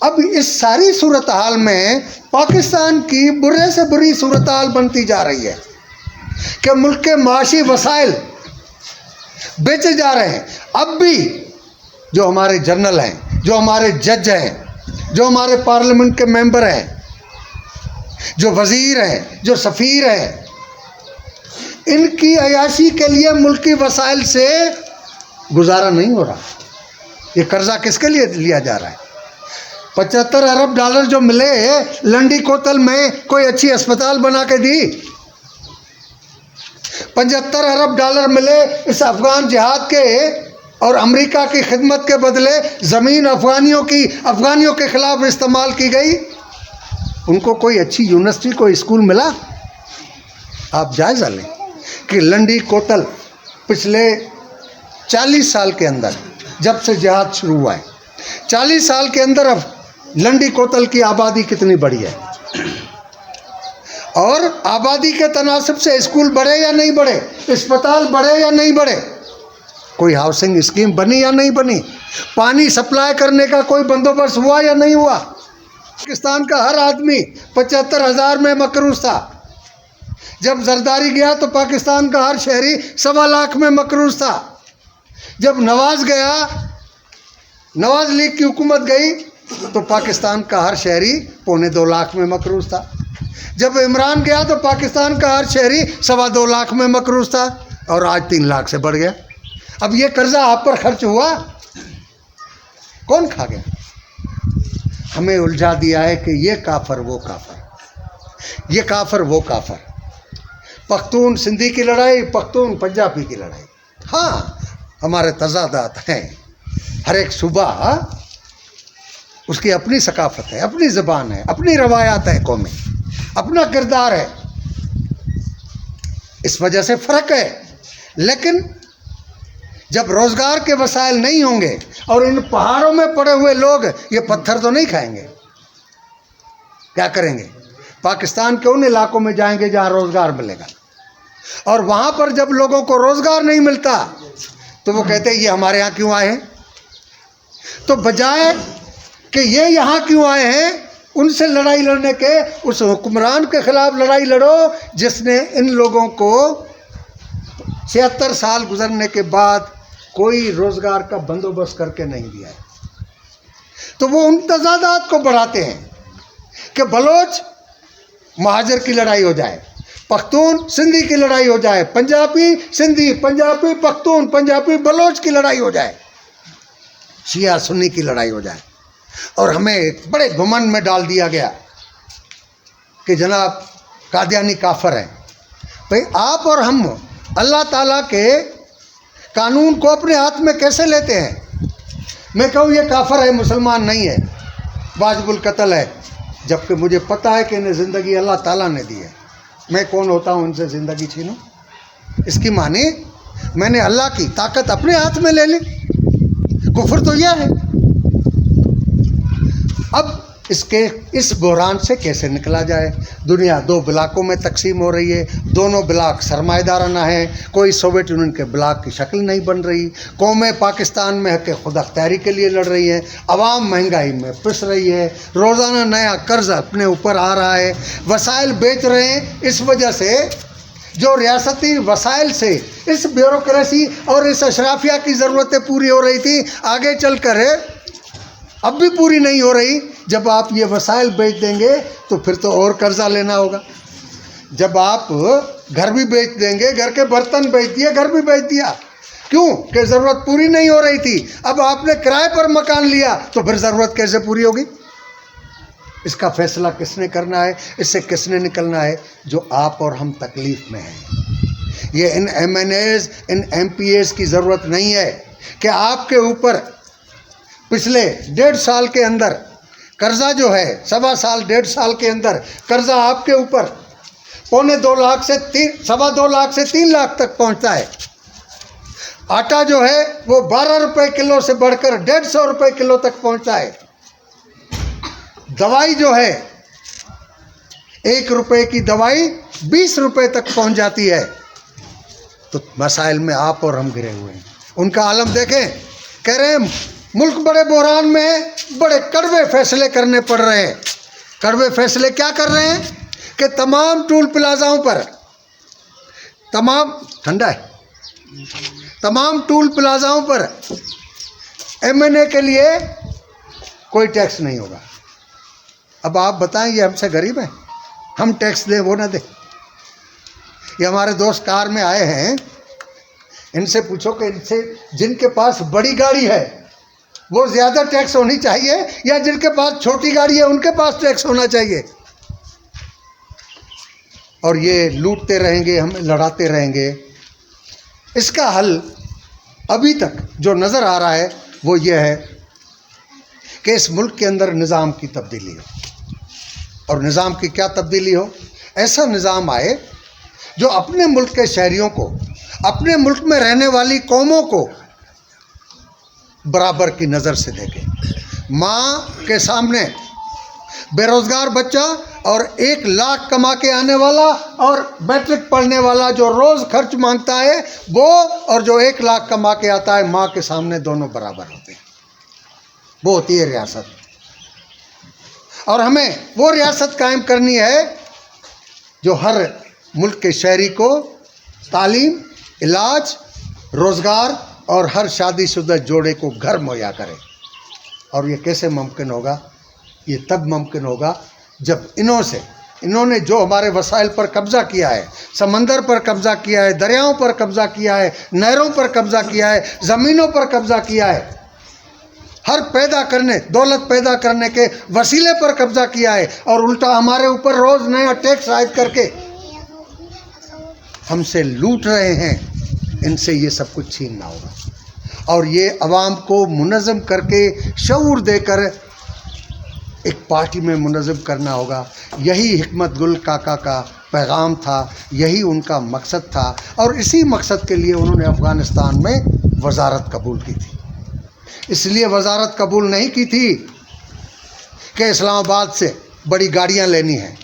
اب اس ساری صورتحال میں پاکستان کی برے سے بری صورتحال بنتی جا رہی ہے کہ ملک کے معاشی وسائل بیچے جا رہے ہیں. اب بھی جو ہمارے جنرل ہیں، جو ہمارے جج ہیں، جو ہمارے پارلیمنٹ کے ممبر ہیں، جو وزیر ہیں، جو سفیر ہیں، ان کی عیاشی کے لیے ملکی وسائل سے گزارا نہیں ہو رہا. یہ قرضہ کس کے لیے لیا جا رہا ہے؟ 75 ارب ڈالر جو ملے لنڈی کوتل میں کوئی اچھی اسپتال بنا کے دی. 75 ارب ڈالر ملے اس افغان جہاد کے اور امریکہ کی خدمت کے بدلے زمین افغانیوں کے خلاف استعمال کی گئی. ان کو کوئی اچھی یونیورسٹی کوئی اسکول ملا؟ آپ جائزہ لیں کہ لنڈی کوتل پچھلے 40 سال کے اندر جب سے جہاد شروع ہوا ہے، 40 سال کے اندر اب لنڈی کوتل کی آبادی کتنی بڑھی ہے، اور آبادی کے تناسب سے اسکول بڑھے یا نہیں بڑھے، اسپتال بڑھے یا نہیں بڑھے، کوئی ہاؤسنگ اسکیم بنی یا نہیں بنی، پانی سپلائی کرنے کا کوئی بندوبست ہوا یا نہیں ہوا. پاکستان کا ہر آدمی 75,000 میں مقروض تھا. جب زرداری گیا تو پاکستان کا ہر شہری 1.25 لاکھ میں مقروض تھا. جب نواز گیا، نواز لیگ کی حکومت گئی تو پاکستان کا ہر شہری 1.25 لاکھ میں مقروض تھا. جب عمران گیا تو پاکستان کا ہر شہری 2.25 لاکھ میں مقروض تھا، اور آج 3 لاکھ سے بڑھ گیا. اب یہ قرضہ آپ پر خرچ ہوا، کون کھا گیا؟ ہمیں الجھا دیا ہے کہ یہ کافر وہ کافر، یہ کافر وہ کافر. پختون سندھی کی لڑائی، پختون پنجابی کی لڑائی. ہاں ہمارے تضادات ہیں، ہر ایک صوبہ اس کی اپنی ثقافت ہے، اپنی زبان ہے، اپنی روایات ہے، قومی اپنا کردار ہے، اس وجہ سے فرق ہے. لیکن جب روزگار کے وسائل نہیں ہوں گے اور ان پہاڑوں میں پڑے ہوئے لوگ یہ پتھر تو نہیں کھائیں گے، کیا کریں گے؟ پاکستان کے ان علاقوں میں جائیں گے جہاں روزگار ملے گا، اور وہاں پر جب لوگوں کو روزگار نہیں ملتا تو وہ کہتے ہیں یہ ہمارے یہاں کیوں آئے ہیں. تو بجائے کہ یہ یہاں کیوں آئے ہیں، ان سے لڑائی لڑنے کے اس حکمران کے خلاف لڑائی لڑو جس نے ان لوگوں کو 76 سال گزرنے کے بعد کوئی روزگار کا بندوبست کر کے نہیں دیا ہے. تو وہ ان تضادات کو بڑھاتے ہیں کہ بلوچ مہاجر کی لڑائی ہو جائے، پختون سندھی کی لڑائی ہو جائے، پنجابی سندھی، پنجابی پختون، پنجابی بلوچ کی لڑائی ہو جائے، شیعہ سنی کی لڑائی ہو جائے. اور ہمیں بڑے گھمنڈ میں ڈال دیا گیا کہ جناب قادیانی کافر ہیں. بھئی آپ اور ہم اللہ تعالیٰ کے قانون کو اپنے ہاتھ میں کیسے لیتے ہیں؟ میں کہوں یہ کافر ہے، مسلمان نہیں ہے، واجب القتل ہے، جبکہ مجھے پتہ ہے کہ انہیں زندگی اللہ تعالیٰ نے دی ہے. میں کون ہوتا ہوں ان سے زندگی چھینوں؟ اس کی معنی میں نے اللہ کی طاقت اپنے ہاتھ میں لے لی. کفر تو یہ ہے. اب اس بحران سے کیسے نکلا جائے؟ دنیا 2 بلاکوں میں تقسیم ہو رہی ہے، دونوں بلاک سرمایہ دارانہ ہیں، کوئی سوویت یونین کے بلاک کی شکل نہیں بن رہی. قومیں پاکستان میں حق خود اختیاری کے لیے لڑ رہی ہیں، عوام مہنگائی میں پس رہی ہے، روزانہ نیا قرض اپنے اوپر آ رہا ہے، وسائل بیچ رہے ہیں. اس وجہ سے جو ریاستی وسائل سے اس بیوروکریسی اور اس اشرافیہ کی ضرورتیں پوری ہو رہی تھی، آگے چل کر اب بھی پوری نہیں ہو رہی. جب آپ یہ وسائل بیچ دیں گے تو پھر تو اور قرضہ لینا ہوگا. جب آپ گھر بھی بیچ دیں گے، گھر کے برتن بیچ دیے، گھر بھی بیچ دیا، کیوں کہ ضرورت پوری نہیں ہو رہی تھی. اب آپ نے کرائے پر مکان لیا تو پھر ضرورت کیسے پوری ہوگی؟ اس کا فیصلہ کس نے کرنا ہے؟ اس سے کس نے نکلنا ہے؟ جو آپ اور ہم تکلیف میں ہیں. یہ ان ایم این ایز، ان ایم پی ایز کی ضرورت نہیں ہے کہ آپ کے اوپر پچھلے 1.5 سال کے اندر قرضہ جو ہے، 1.25 سال 1.5 سال کے اندر قرضہ آپ کے اوپر 2.25 لاکھ سے 2.25 لاکھ سے 3 لاکھ تک پہنچتا ہے. آٹا جو ہے وہ 12 روپے کلو سے بڑھ کر 150 روپے کلو تک پہنچتا ہے. دوائی جو ہے 1 روپے کی دوائی 20 روپے تک پہنچ جاتی ہے. تو مسائل میں آپ اور ہم گرے ہوئے ہیں. ان کا عالم دیکھیں، کہہ رہے ہیں ملک بڑے بحران میں ہے، بڑے کڑوے فیصلے کرنے پڑ رہے ہیں۔ کڑوے فیصلے کیا کر رہے ہیں کہ تمام ٹول پلازاؤں پر، تمام ٹول پلازاؤں پر M&A کے لیے کوئی ٹیکس نہیں ہوگا۔ اب آپ بتائیں، یہ ہم سے غریب ہیں، ہم ٹیکس دیں وہ نہ دیں؟ یہ ہمارے دوست کار میں آئے ہیں، ان سے پوچھو کہ ان سے جن کے پاس بڑی گاڑی ہے وہ زیادہ ٹیکس ہونی چاہیے یا جن کے پاس چھوٹی گاڑی ہے ان کے پاس ٹیکس ہونا چاہیے؟ اور یہ لوٹتے رہیں گے، ہم لڑاتے رہیں گے۔ اس کا حل ابھی تک جو نظر آ رہا ہے وہ یہ ہے کہ اس ملک کے اندر نظام کی تبدیلی ہو۔ اور نظام کی کیا تبدیلی ہو؟ ایسا نظام آئے جو اپنے ملک کے شہریوں کو، اپنے ملک میں رہنے والی قوموں کو برابر کی نظر سے دیکھے۔ ماں کے سامنے بے روزگار بچہ اور 1 لاکھ کما کے آنے والا اور میٹرک پڑھنے والا جو روز خرچ مانگتا ہے وہ، اور جو 1 لاکھ کما کے آتا ہے، ماں کے سامنے دونوں برابر ہوتے ہیں۔ وہ ہوتی ہے ریاست۔ اور ہمیں وہ ریاست قائم کرنی ہے جو ہر ملک کے شہری کو تعلیم، علاج، روزگار اور ہر شادی شدہ جوڑے کو گھر مہیا کرے۔ اور یہ کیسے ممکن ہوگا؟ یہ تب ممکن ہوگا جب انہوں نے جو ہمارے وسائل پر قبضہ کیا ہے، سمندر پر قبضہ کیا ہے، دریاؤں پر قبضہ کیا ہے، نہروں پر قبضہ کیا ہے، زمینوں پر قبضہ کیا ہے، ہر دولت پیدا کرنے کے وسیلے پر قبضہ کیا ہے، اور الٹا ہمارے اوپر روز نیا ٹیکس عائد کر کے ہم سے لوٹ رہے ہیں۔ ان سے یہ سب کچھ چھیننا ہوگا، اور یہ عوام کو منظم کر کے، شعور دے کر ایک پارٹی میں منظم کرنا ہوگا۔ یہی حکمت گل کاکا کا پیغام تھا، یہی ان کا مقصد تھا، اور اسی مقصد کے لیے انہوں نے افغانستان میں وزارت قبول کی تھی۔ اس لیے وزارت قبول نہیں کی تھی کہ اسلام آباد سے بڑی گاڑیاں لینی ہیں،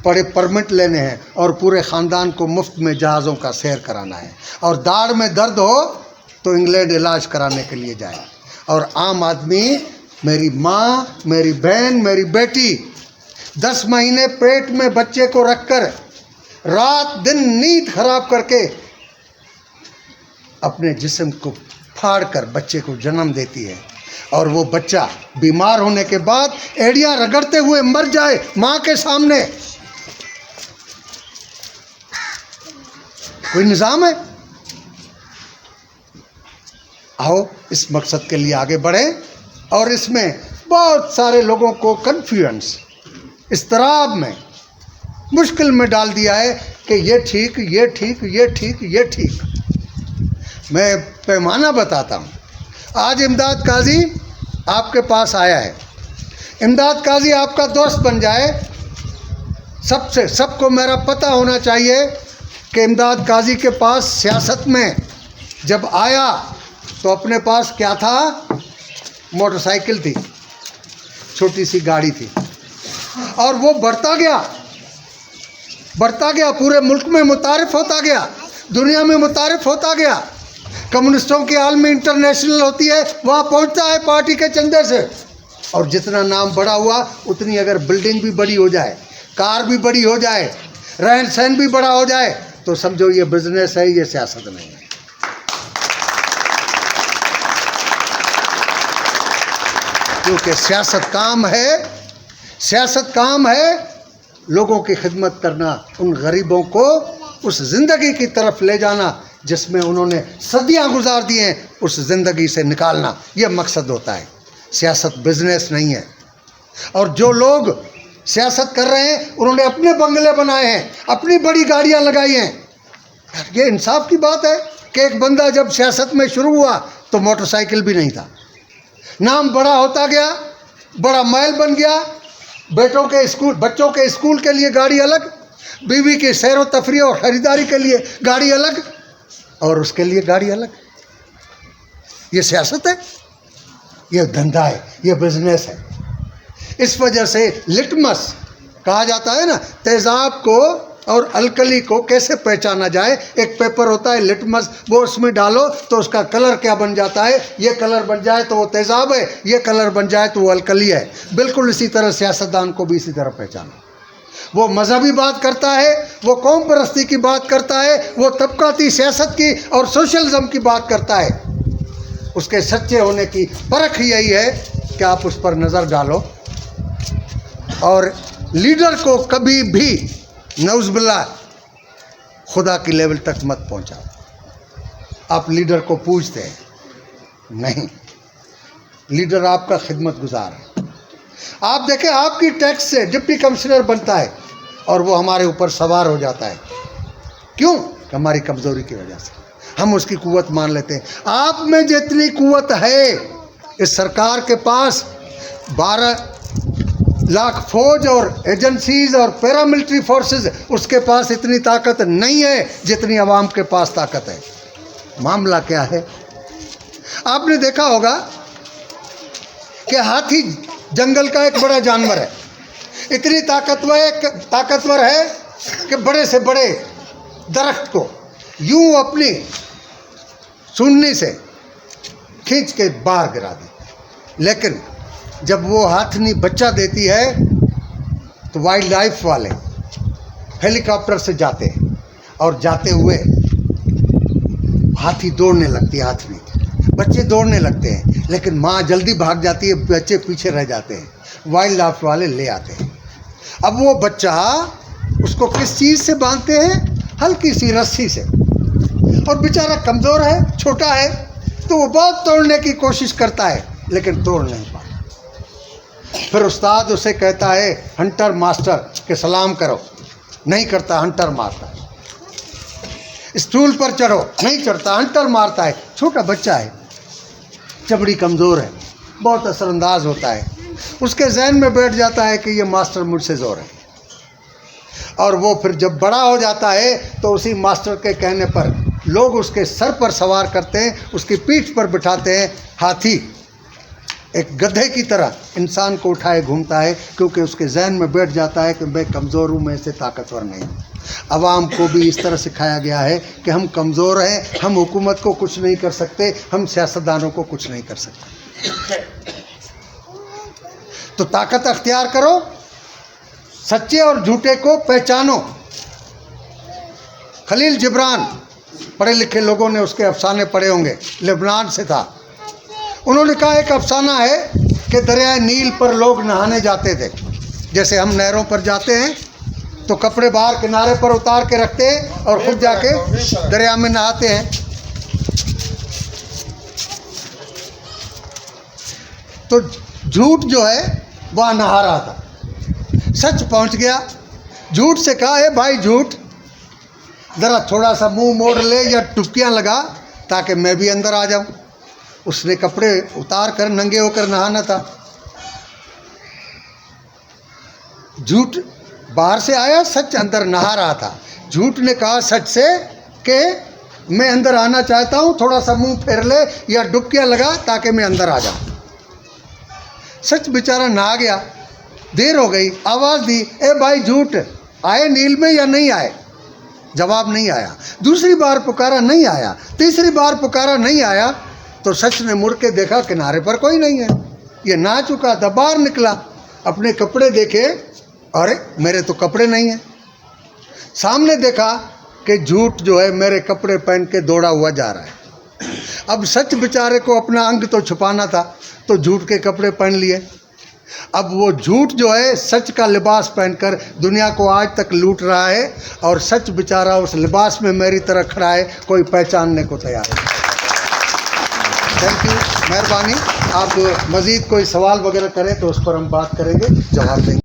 بڑے پرمٹ لینے ہیں، اور پورے خاندان کو مفت میں جہازوں کا سیر کرانا ہے، اور داڑھ میں درد ہو تو انگلینڈ علاج کرانے کے لیے جائے۔ اور عام آدمی، میری ماں، میری بہن، میری بیٹی 10 مہینے پیٹ میں بچے کو رکھ کر رات دن نیند خراب کر کے اپنے جسم کو پھاڑ کر بچے کو جنم دیتی ہے، اور وہ بچہ بیمار ہونے کے بعد ایڑیاں رگڑتے ہوئے مر جائے ماں کے سامنے۔ کوئی نظام ہے؟ آؤ اس مقصد کے لیے آگے بڑھیں، اور اس میں بہت سارے لوگوں کو کنفیوژنس، اضطراب میں، مشکل میں ڈال دیا ہے کہ یہ ٹھیک، یہ ٹھیک، یہ ٹھیک، یہ ٹھیک۔ میں پیمانہ بتاتا ہوں۔ آج امداد قاضی آپ کے پاس آیا ہے، امداد قاضی آپ کا دوست بن جائے، سب کو میرا پتہ ہونا چاہیے کہ امداد قاضی کے پاس سیاست میں جب آیا تو اپنے پاس کیا تھا؟ موٹر سائیکل تھی، چھوٹی سی گاڑی تھی، اور وہ بڑھتا گیا، پورے ملک میں متعارف ہوتا گیا، دنیا میں متعارف ہوتا گیا۔ کمیونسٹوں کی عالمی انٹرنیشنل ہوتی ہے، وہاں پہنچتا ہے پارٹی کے چندے سے، اور جتنا نام بڑا ہوا اتنی اگر بلڈنگ بھی بڑی ہو جائے، کار بھی بڑی ہو جائے، رہن سہن بھی بڑا ہو جائے، تو سمجھو یہ بزنس ہے، یہ سیاست نہیں ہے۔ کیونکہ سیاست کام ہے لوگوں کی خدمت کرنا، ان غریبوں کو اس زندگی کی طرف لے جانا جس میں انہوں نے صدیاں گزار دی ہیں، اس زندگی سے نکالنا، یہ مقصد ہوتا ہے۔ سیاست بزنس نہیں ہے۔ اور جو لوگ سیاست کر رہے ہیں انہوں نے اپنے بنگلے بنائے ہیں، اپنی بڑی گاڑیاں لگائی ہیں۔ یہ انصاف کی بات ہے کہ ایک بندہ جب سیاست میں شروع ہوا تو موٹر سائیکل بھی نہیں تھا، نام بڑا ہوتا گیا، بڑا محل بن گیا، بچوں کے اسکول کے لیے گاڑی الگ، بیوی کے سیر و تفریح اور خریداری کے لیے گاڑی الگ، اور اس کے لیے گاڑی الگ۔ یہ سیاست ہے، یہ دھندا ہے، یہ بزنس ہے۔ اس وجہ سے لٹمس کہا جاتا ہے نا، تیزاب کو اور الکلی کو کیسے پہچانا جائے. ایک پیپر ہوتا ہے لٹمس، وہ اس میں ڈالو تو اس کا کلر کیا بن جاتا ہے. یہ کلر بن جائے تو وہ تیزاب ہے، یہ کلر بن جائے تو وہ الکلی ہے. بالکل اسی طرح سیاستدان کو بھی اسی طرح پہچانا. وہ مذہبی بات کرتا ہے، وہ قوم پرستی کی بات کرتا ہے، وہ طبقاتی سیاست کی اور سوشلزم کی بات کرتا ہے. اس کے سچے ہونے کی پرکھ یہی ہے کہ آپ اس پر نظر ڈالو اور لیڈر کو کبھی بھی نعوذ باللہ خدا کی لیول تک مت پہنچاؤ. آپ لیڈر کو پوچھتے ہیں نہیں، لیڈر آپ کا خدمت گزار ہے. آپ دیکھیں آپ کی ٹیکس سے ڈپٹی کمشنر بنتا ہے اور وہ ہمارے اوپر سوار ہو جاتا ہے. کیوں؟ کہ ہماری کمزوری کی وجہ سے ہم اس کی قوت مان لیتے ہیں. آپ میں جتنی قوت ہے اس سرکار کے پاس 12 لاکھ فوج اور ایجنسیز اور پیراملٹری فورسز، اس کے پاس اتنی طاقت نہیں ہے جتنی عوام کے پاس طاقت ہے. معاملہ کیا ہے؟ آپ نے دیکھا ہوگا کہ ہاتھی جنگل کا ایک بڑا جانور ہے. اتنی طاقتور ہے کہ بڑے سے بڑے درخت کو یوں اپنی سونڈنی سے کھینچ کے باہر گرا دی. لیکن جب وہ ہاتھنی بچہ دیتی ہے تو وائلڈ لائف والے ہیلی کاپٹر سے جاتے ہیں اور جاتے ہوئے ہاتھی دوڑنے لگتی ہے، ہاتھنی بچے دوڑنے لگتے ہیں، لیکن ماں جلدی بھاگ جاتی ہے، بچے پیچھے رہ جاتے ہیں. وائلڈ لائف والے لے آتے ہیں. اب وہ بچہ اس کو کس چیز سے باندھتے ہیں؟ ہلکی سی رسی سے. اور بیچارہ کمزور ہے، چھوٹا ہے، تو وہ بہت توڑنے کی کوشش کرتا ہے لیکن توڑ نہیں پاتا. پھر استاد اسے کہتا ہے ہنٹر ماسٹر کہ سلام کرو، نہیں کرتا، ہنٹر مارتا ہے. اسٹول پر چڑھو، نہیں چڑھتا، ہنٹر مارتا ہے. چھوٹا بچہ ہے، چمڑی کمزور ہے، بہت اثر انداز ہوتا ہے. اس کے ذہن میں بیٹھ جاتا ہے کہ یہ ماسٹر مجھ سے زور ہے. اور وہ پھر جب بڑا ہو جاتا ہے تو اسی ماسٹر کے کہنے پر لوگ اس کے سر پر سوار کرتے ہیں، اس کی پیٹھ پر بٹھاتے ہیں. ہاتھی ایک گدھے کی طرح انسان کو اٹھائے گھومتا ہے کیونکہ اس کے ذہن میں بیٹھ جاتا ہے کہ میں کمزور ہوں، میں اسے طاقتور نہیں ہوں. عوام کو بھی اس طرح سکھایا گیا ہے کہ ہم کمزور ہیں، ہم حکومت کو کچھ نہیں کر سکتے، ہم سیاستدانوں کو کچھ نہیں کر سکتے. تو طاقت اختیار کرو، سچے اور جھوٹے کو پہچانو. خلیل جبران، پڑھے لکھے لوگوں نے اس کے افسانے پڑھے ہوں گے، لبنان سے تھا. انہوں نے کہا ایک افسانہ ہے کہ دریائے نیل پر لوگ نہانے جاتے تھے. جیسے ہم نہروں پر جاتے ہیں تو کپڑے باہر کنارے پر اتار کے رکھتے ہیں اور خود جا کے دریا میں نہاتے ہیں. تو جھوٹ جو ہے وہاں نہا رہا تھا، سچ پہنچ گیا. جھوٹ سے کہا ہے بھائی جھوٹ، ذرا تھوڑا سا منہ موڑ لے یا ٹپکیاں لگا تاکہ میں بھی اندر آ جاؤں. اس نے کپڑے اتار کر ننگے ہو کر نہانا تھا. جھوٹ باہر سے آیا، سچ اندر نہا رہا تھا. جھوٹ نے کہا سچ سے کہ میں اندر آنا چاہتا ہوں، تھوڑا سا منہ پھیر لے یا ڈبکیاں لگا تاکہ میں اندر آ جاؤں. سچ بیچارہ نہا گیا، دیر ہو گئی، آواز دی اے بھائی جھوٹ، آئے نیل میں یا نہیں آئے؟ جواب نہیں آیا. دوسری بار پکارا، نہیں آیا. تیسری بار پکارا، نہیں آیا. تو سچ نے مڑ کے دیکھا کنارے پر کوئی نہیں ہے، یہ نہا چکا تھا. باہر نکلا، اپنے کپڑے دیکھے، ارے میرے تو کپڑے نہیں ہیں. سامنے دیکھا کہ جھوٹ جو ہے میرے کپڑے پہن کے دوڑا ہوا جا رہا ہے. اب سچ بیچارے کو اپنا انگ تو چھپانا تھا تو جھوٹ کے کپڑے پہن لیے. اب وہ جھوٹ جو ہے سچ کا لباس پہن کر دنیا کو آج تک لوٹ رہا ہے، اور سچ بیچارہ اس لباس میں میری طرح کھڑا ہے، کوئی پہچاننے کو تیار ہے. تھینک یو، مہربانی. آپ مزید کوئی سوال وغیرہ کریں تو اس پر ہم بات کریں گے، جواب دیں گے.